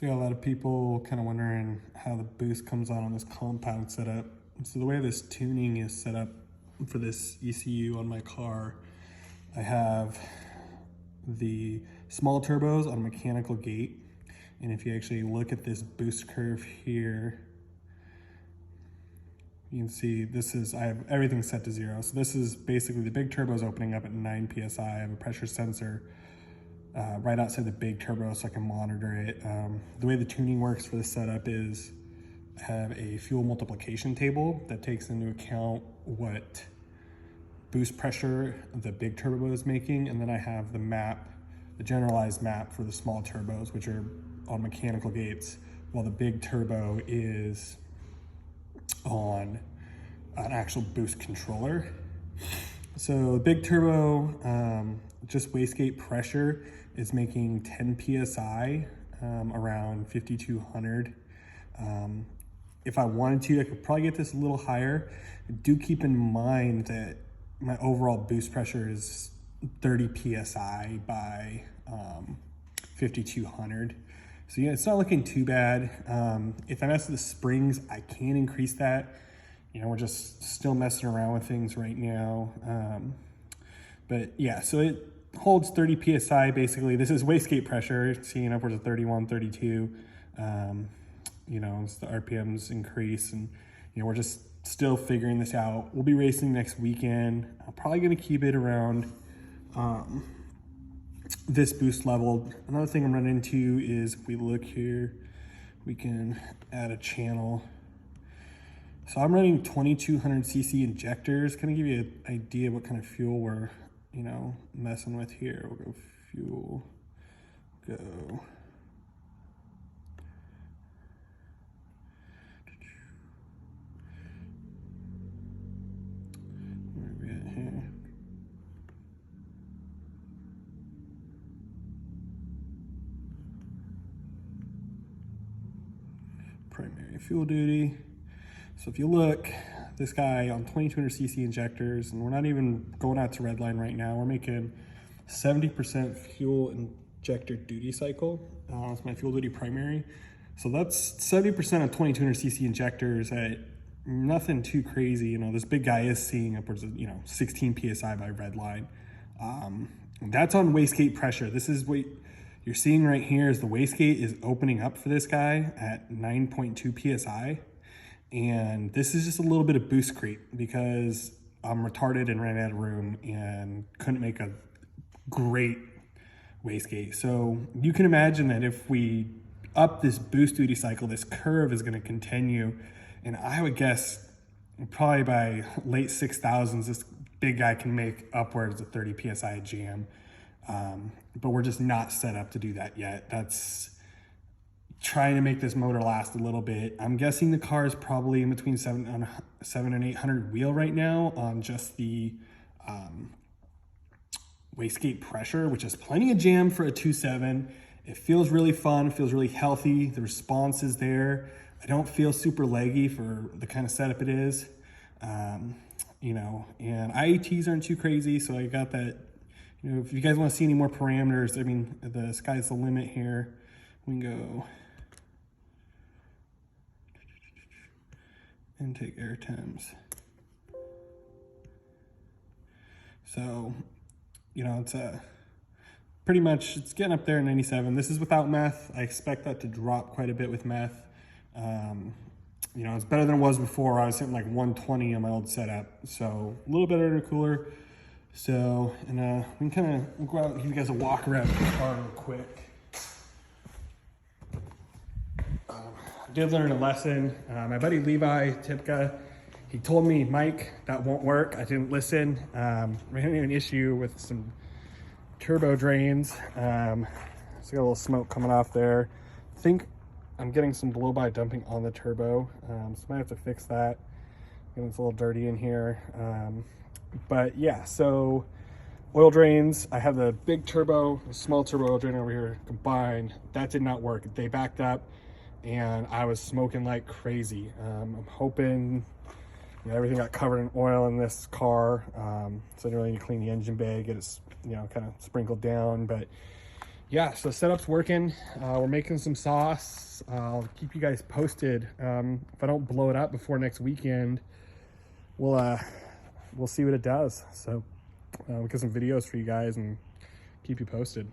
So yeah, a lot of people kind of wondering how the boost comes on this compound setup. So the way this tuning is set up for this ECU on my car, I have the small turbos on a mechanical gate. And if you actually look at this boost curve here, you can see I have everything set to 0. So this is basically the big turbos opening up at 9 PSI. I have a pressure sensor right outside the big turbo so I can monitor it. The way the tuning works for this setup is I have a fuel multiplication table that takes into account what boost pressure the big turbo is making, and then I have the map, the generalized map for the small turbos, which are on mechanical gates, while the big turbo is on an actual boost controller. So the big turbo, just wastegate pressure is making 10 PSI, around 5,200. If I wanted to, I could probably get this a little higher. Do keep in mind that my overall boost pressure is 30 PSI by 5,200. So yeah, it's not looking too bad. If I mess with the springs, I can increase that. You know, we're just still messing around with things right now. But yeah, so it holds 30 PSI basically. This is wastegate pressure, seeing upwards of 31, 32. You know, as the RPMs increase, and you know, we're just still figuring this out. We'll be racing next weekend. I'm probably gonna keep it around this boost level. Another thing I'm running into is if we look here, we can add a channel. So I'm running 2200 cc injectors. Kind of give you an idea what kind of fuel we're, you know, messing with here. We'll go fuel, go. Where are we at here? Primary fuel duty. So if you look, this guy on 2200 cc injectors, and we're not even going out to redline right now, we're making 70% fuel injector duty cycle. It's my fuel duty primary. So that's 70% of 2200 cc injectors at nothing too crazy. You know, this big guy is seeing upwards of, you know, 16 PSI by redline. That's on wastegate pressure. This is what you're seeing right here is the wastegate is opening up for this guy at 9.2 PSI. And this is just a little bit of boost creep because I'm retarded and ran out of room and couldn't make a great wastegate. So you can imagine that if we up this boost duty cycle, this curve is going to continue. And I would guess probably by late 6,000s, this big guy can make upwards of 30 PSI jam. But we're just not set up to do that yet. That's trying to make this motor last a little bit. I'm guessing the car is probably in between 700 and 800 wheel right now on just the wastegate pressure, which is plenty of jam for a 2.7. It feels really fun, feels really healthy. The response is there. I don't feel super leggy for the kind of setup it is. You know, and IATs aren't too crazy, so I got that. You know, if you guys want to see any more parameters, I mean, the sky's the limit here. We can go intake air temps. So, you know, it's pretty much, it's getting up there in 97. This is without meth. I expect that to drop quite a bit with meth. You know, it's better than it was before. I was hitting like 120 on my old setup. So a little bit intercooler. So, and we can kind of go out and give you guys a walk around the car real quick. I did learn a lesson. My buddy Levi Tipka, he told me, Mike, that won't work. I didn't listen. Ran into an issue with some turbo drains. So got a little smoke coming off there. I think I'm getting some blow-by dumping on the turbo. So I might have to fix that. It's a little dirty in here. But yeah, so oil drains. I have the big turbo, the small turbo oil drain over here combined. That did not work. They backed up and I was smoking like crazy. I'm hoping, you know, everything got covered in oil in this car. So I didn't really need to clean the engine bay, get it, you know, kind of sprinkled down. But yeah, so setup's working. We're making some sauce. I'll keep you guys posted. If I don't blow it up before next weekend, we'll see what it does. So we'll get some videos for you guys and keep you posted.